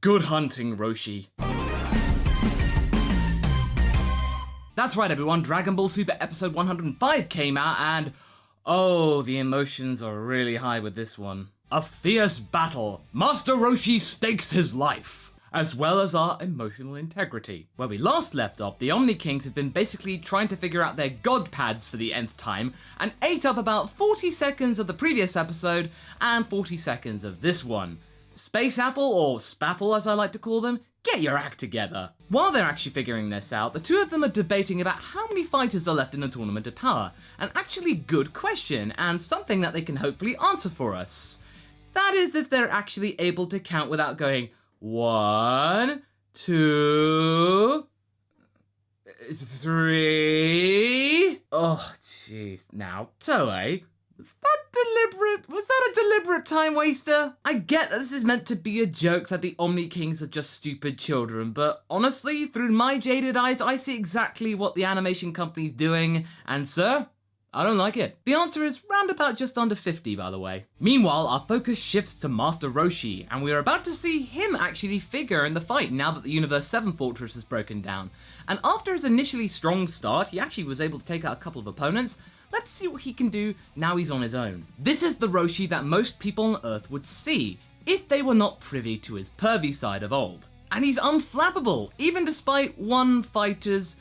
Good hunting, Roshi. That's right, everyone. Dragon Ball Super episode 105 came out, and oh, the emotions are really high with this one. A fierce battle. Master Roshi stakes his life, as well as our emotional integrity. Where we last left off, the Omni Kings have been basically trying to figure out their god pads for the nth time, and ate up about 40 seconds of the previous episode and 40 seconds of this one. Space Apple, or Spapple as I like to call them, get your act together. While they're actually figuring this out, the two of them are debating about how many fighters are left in the Tournament of Power. An actually good question, and something that they can hopefully answer for us. That is if they're actually able to count without going 1, 2, 3. Oh, jeez. Now, Toei, was that a deliberate time waster? I get that this is meant to be a joke that the Omni Kings are just stupid children, but honestly, through my jaded eyes, I see exactly what the animation company's doing, and sir, I don't like it. The answer is round about just under 50, by the way. Meanwhile, our focus shifts to Master Roshi, and we are about to see him actually figure in the fight now that the Universe 7 fortress is broken down. And after his initially strong start, he actually was able to take out a couple of opponents. Let's see what he can do now he's on his own. This is the Roshi that most people on Earth would see if they were not privy to his pervy side of old. And he's unflappable, even despite one fighter's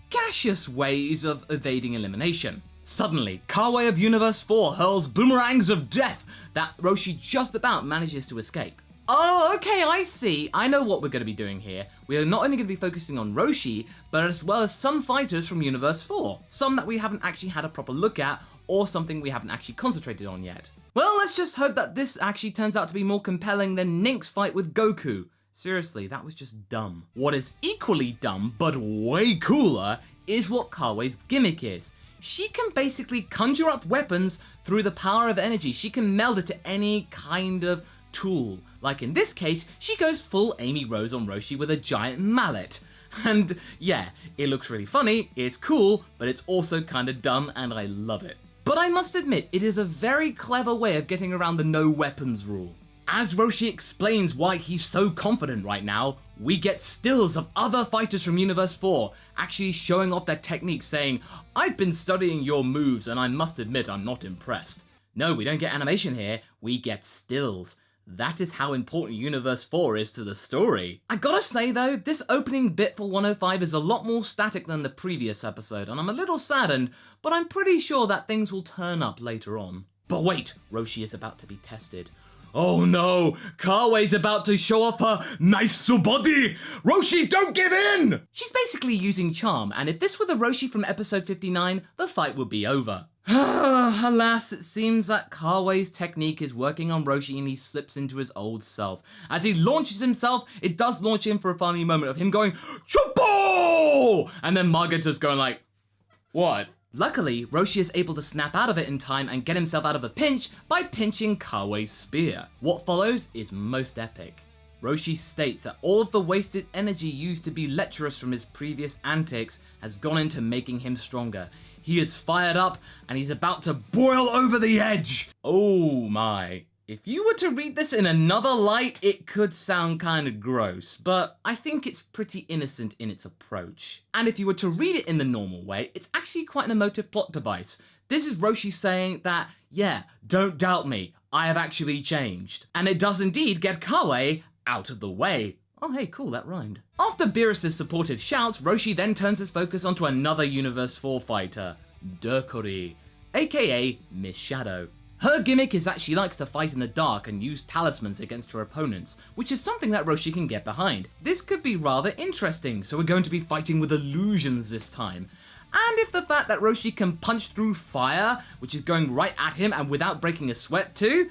gaseous ways of evading elimination. Suddenly, Kawaii of Universe 4 hurls boomerangs of death that Roshi just about manages to escape. Oh, okay, I see. I know what we're going to be doing here. We are not only going to be focusing on Roshi, but as well as some fighters from Universe 4. Some that we haven't actually had a proper look at, or something we haven't actually concentrated on yet. Well, let's just hope that this actually turns out to be more compelling than Nink's fight with Goku. Seriously, that was just dumb. What is equally dumb, but way cooler, is what Kawai's gimmick is. She can basically conjure up weapons through the power of energy. She can meld it to any kind of tool. Like in this case, she goes full Amy Rose on Roshi with a giant mallet. And yeah, it looks really funny, it's cool, but it's also kind of dumb and I love it. But I must admit, it is a very clever way of getting around the no weapons rule. As Roshi explains why he's so confident right now, we get stills of other fighters from Universe 4 actually showing off their techniques, saying, "I've been studying your moves and I must admit I'm not impressed." No, we don't get animation here, we get stills. That is how important Universe 4 is to the story. I gotta say though, this opening bit for 105 is a lot more static than the previous episode, and I'm a little saddened, but I'm pretty sure that things will turn up later on. But wait, Roshi is about to be tested. Oh no, Kawai's about to show off her nice body! Roshi, don't give in! She's basically using charm, and if this were the Roshi from episode 59, the fight would be over. Alas, it seems that Kawai's technique is working on Roshi and he slips into his old self. As he launches himself, it does launch in for a funny moment of him going, "Choppo!" And then Magata's going like, "What?" Luckily, Roshi is able to snap out of it in time and get himself out of a pinch by pinching Kawai's spear. What follows is most epic. Roshi states that all of the wasted energy used to be lecherous from his previous antics has gone into making him stronger. He is fired up and he's about to boil over the edge. Oh my. If you were to read this in another light, it could sound kind of gross, but I think it's pretty innocent in its approach. And if you were to read it in the normal way, it's actually quite an emotive plot device. This is Roshi saying that, yeah, don't doubt me, I have actually changed. And it does indeed get Kawai out of the way. Oh hey, cool, that rhymed. After Beerus' supportive shouts, Roshi then turns his focus onto another Universe 4 fighter, Dokuri, aka Miss Shadow. Her gimmick is that she likes to fight in the dark and use talismans against her opponents, which is something that Roshi can get behind. This could be rather interesting, so we're going to be fighting with illusions this time. And if the fact that Roshi can punch through fire, which is going right at him and without breaking a sweat too,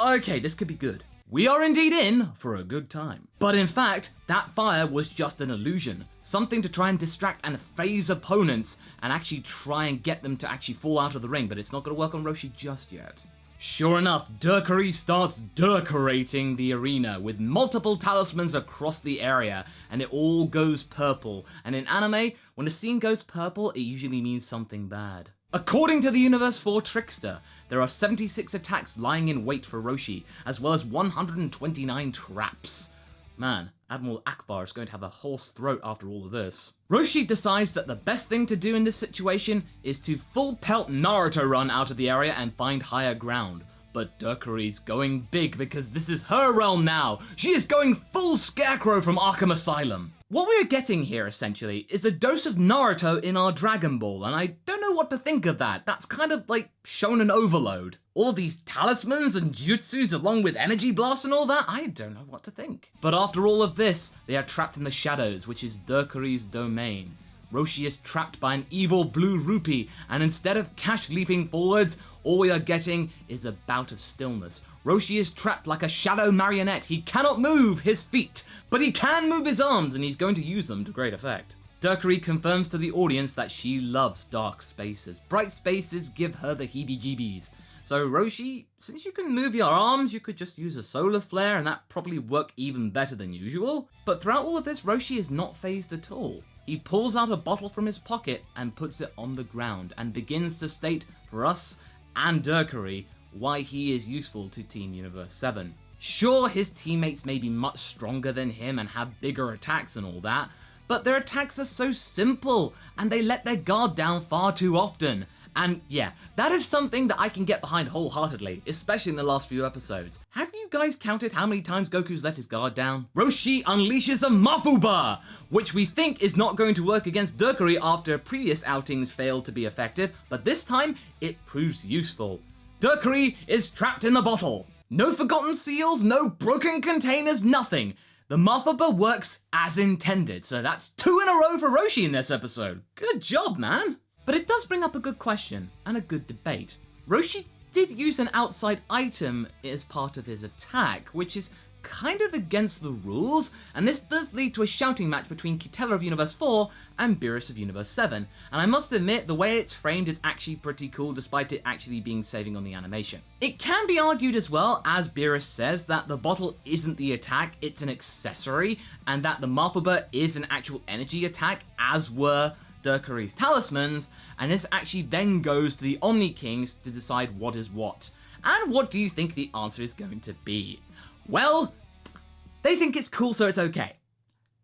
okay, this could be good. We are indeed in for a good time. But in fact, that fire was just an illusion. Something to try and distract and phase opponents and actually try and get them to actually fall out of the ring, but it's not going to work on Roshi just yet. Sure enough, Dokuri starts decorating the arena with multiple talismans across the area, and it all goes purple. And in anime, when a scene goes purple, it usually means something bad. According to the Universe 4 Trickster, there are 76 attacks lying in wait for Roshi, as well as 129 traps. Man, Admiral Akbar is going to have a hoarse throat after all of this. Roshi decides that the best thing to do in this situation is to full pelt Naruto run out of the area and find higher ground. But Dokuri's going big because this is her realm now. She is going full Scarecrow from Arkham Asylum. What we're getting here, essentially, is a dose of Naruto in our Dragon Ball, and I don't know what to think of that. That's kind of like shonen overload. All these talismans and jutsus along with energy blasts and all that, I don't know what to think. But after all of this, they are trapped in the shadows, which is Dokuri's domain. Roshi is trapped by an evil blue rupee, and instead of Cash leaping forwards, all we are getting is a bout of stillness. Roshi is trapped like a shadow marionette. He cannot move his feet, but he can move his arms, and he's going to use them to great effect. Dokuri confirms to the audience that she loves dark spaces. Bright spaces give her the heebie-jeebies. So Roshi, since you can move your arms, you could just use a solar flare and that probably work even better than usual. But throughout all of this, Roshi is not phased at all. He pulls out a bottle from his pocket and puts it on the ground and begins to state for us and Dokuri why he is useful to Team Universe 7. Sure, his teammates may be much stronger than him and have bigger attacks and all that, but their attacks are so simple and they let their guard down far too often. And yeah, that is something that I can get behind wholeheartedly, especially in the last few episodes. Have you guys counted how many times Goku's let his guard down? Roshi unleashes a Mafuba, which we think is not going to work against Dokuri after previous outings failed to be effective, but this time it proves useful. Dokuri is trapped in the bottle. No forgotten seals, no broken containers, nothing. The Mafuba works as intended, so that's 2 in a row for Roshi in this episode. Good job, man. But it does bring up a good question and a good debate. Roshi did use an outside item as part of his attack, which is kind of against the rules, and this does lead to a shouting match between Kitella of Universe 4 and Beerus of Universe 7. And I must admit, the way it's framed is actually pretty cool, despite it actually being saving on the animation. It can be argued as well, as Beerus says, that the bottle isn't the attack, it's an accessory, and that the Mafuba is an actual energy attack, as were Dokuri's talismans, and this actually then goes to the Omni Kings to decide what is what. And what do you think the answer is going to be? Well, they think it's cool, so it's okay.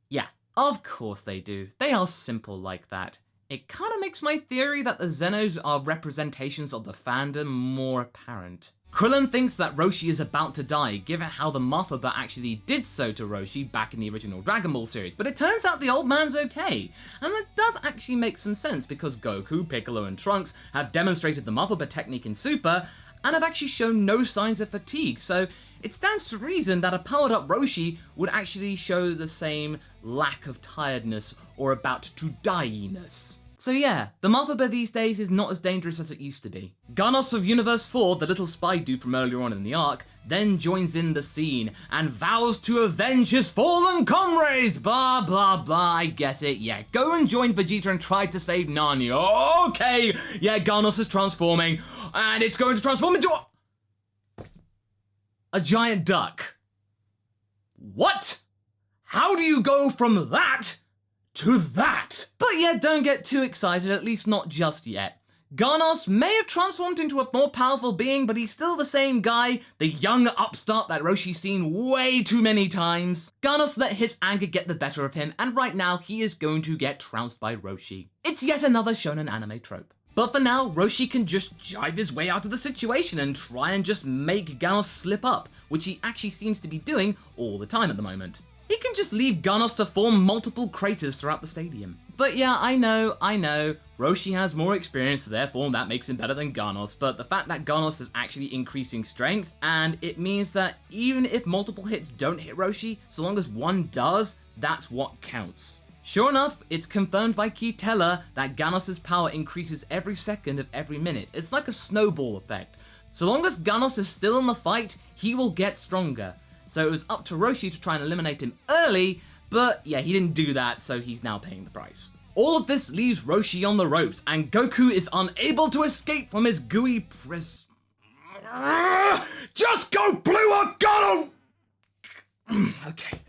Yeah, of course they do. They are simple like that. It kind of makes my theory that the Zenos are representations of the fandom more apparent. Krillin thinks that Roshi is about to die, given how the Mafuba actually did so to Roshi back in the original Dragon Ball series, but it turns out the old man's okay. And that does actually make some sense, because Goku, Piccolo, and Trunks have demonstrated the Mafuba technique in Super, and have actually shown no signs of fatigue, so it stands to reason that a powered up Roshi would actually show the same lack of tiredness or about to die-ness. So yeah, the Mafuba these days is not as dangerous as it used to be. Garnos of Universe 4, the little spy dude from earlier on in the arc, then joins in the scene and vows to avenge his fallen comrades, blah blah blah, I get it, yeah. Go and join Vegeta and try to save Nani, okay, yeah, Garnos is transforming, and it's going to transform into a giant duck. What? How do you go from that to that? But yeah, don't get too excited, at least not just yet. Garnos may have transformed into a more powerful being, but he's still the same guy, the young upstart that Roshi's seen way too many times. Garnos let his anger get the better of him, and right now he is going to get trounced by Roshi. It's yet another shonen anime trope. But for now, Roshi can just jive his way out of the situation and try and just make Garnos slip up, which he actually seems to be doing all the time at the moment. He can just leave Garnos to form multiple craters throughout the stadium. But yeah, I know, Roshi has more experience, therefore that makes him better than Garnos, but the fact that Garnos is actually increasing strength, and it means that even if multiple hits don't hit Roshi, so long as one does, that's what counts. Sure enough, it's confirmed by Kitella that Garnos' power increases every second of every minute. It's like a snowball effect. So long as Garnos is still in the fight, he will get stronger. So it was up to Roshi to try and eliminate him early, but yeah, he didn't do that, so he's now paying the price. All of this leaves Roshi on the ropes, and Goku is unable to escape from his gooey prison. Just go blue or God! Okay.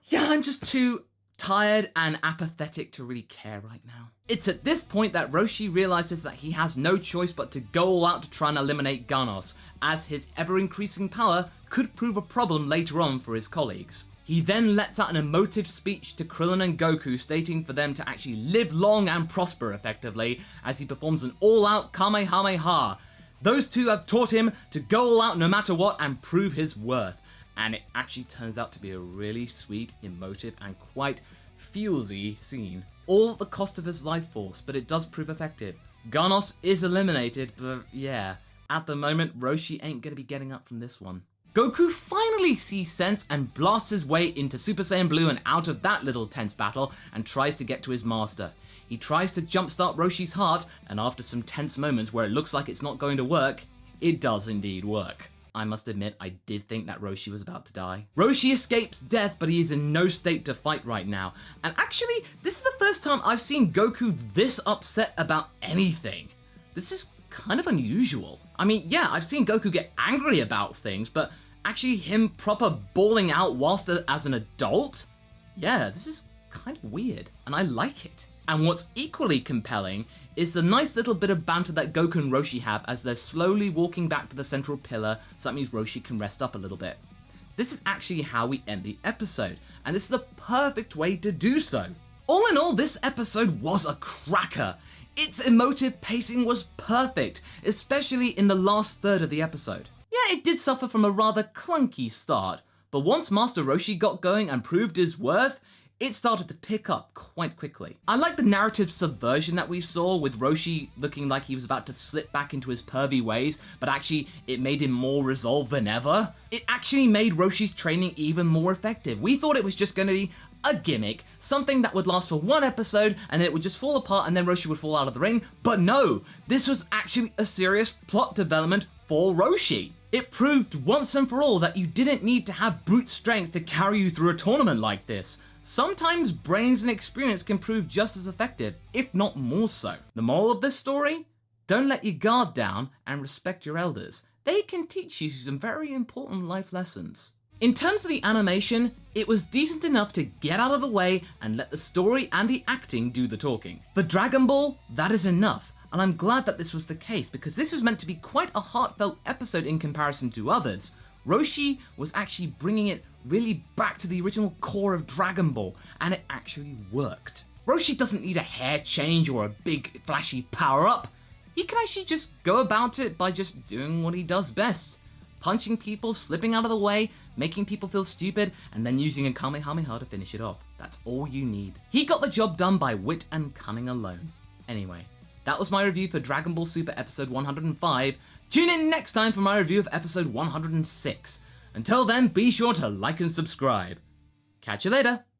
Yeah, I'm just too tired and apathetic to really care right now. It's at this point that Roshi realizes that he has no choice but to go all out to try and eliminate Garnos, as his ever-increasing power could prove a problem later on for his colleagues. He then lets out an emotive speech to Krillin and Goku stating for them to actually live long and prosper effectively as he performs an all-out Kamehameha. Those two have taught him to go all out no matter what and prove his worth. And it actually turns out to be a really sweet, emotive, and quite feelsy scene. All at the cost of his life force, but it does prove effective. Garnos is eliminated, but yeah, at the moment, Roshi ain't gonna be getting up from this one. Goku finally sees sense and blasts his way into Super Saiyan Blue and out of that little tense battle and tries to get to his master. He tries to jumpstart Roshi's heart, and after some tense moments where it looks like it's not going to work, it does indeed work. I must admit, I did think that Roshi was about to die. Roshi escapes death, but he is in no state to fight right now. And actually, this is the first time I've seen Goku this upset about anything. This is kind of unusual. I mean, yeah, I've seen Goku get angry about things, but actually him proper bawling out whilst as an adult? Yeah, this is kind of weird, and I like it. And what's equally compelling is the nice little bit of banter that Goku and Roshi have as they're slowly walking back to the central pillar, so that means Roshi can rest up a little bit. This is actually how we end the episode, and this is a perfect way to do so. All in all, this episode was a cracker. Its emotive pacing was perfect, especially in the last third of the episode. Yeah, it did suffer from a rather clunky start, but once Master Roshi got going and proved his worth, it started to pick up quite quickly. I like the narrative subversion that we saw with Roshi looking like he was about to slip back into his pervy ways, but actually it made him more resolved than ever. It actually made Roshi's training even more effective. We thought it was just going to be a gimmick, something that would last for one episode and it would just fall apart and then Roshi would fall out of the ring, but no, this was actually a serious plot development for Roshi. It proved once and for all that you didn't need to have brute strength to carry you through a tournament like this. Sometimes brains and experience can prove just as effective, if not more so. The moral of this story? Don't let your guard down and respect your elders. They can teach you some very important life lessons. In terms of the animation, it was decent enough to get out of the way and let the story and the acting do the talking. For Dragon Ball, that is enough. And I'm glad that this was the case because this was meant to be quite a heartfelt episode in comparison to others. Roshi was actually bringing it really back to the original core of Dragon Ball, and it actually worked. Roshi doesn't need a hair change or a big flashy power-up. He can actually just go about it by just doing what he does best. Punching people, slipping out of the way, making people feel stupid, and then using a Kamehameha to finish it off. That's all you need. He got the job done by wit and cunning alone. Anyway, that was my review for Dragon Ball Super episode 105. Tune in next time for my review of episode 106. Until then, be sure to like and subscribe. Catch you later.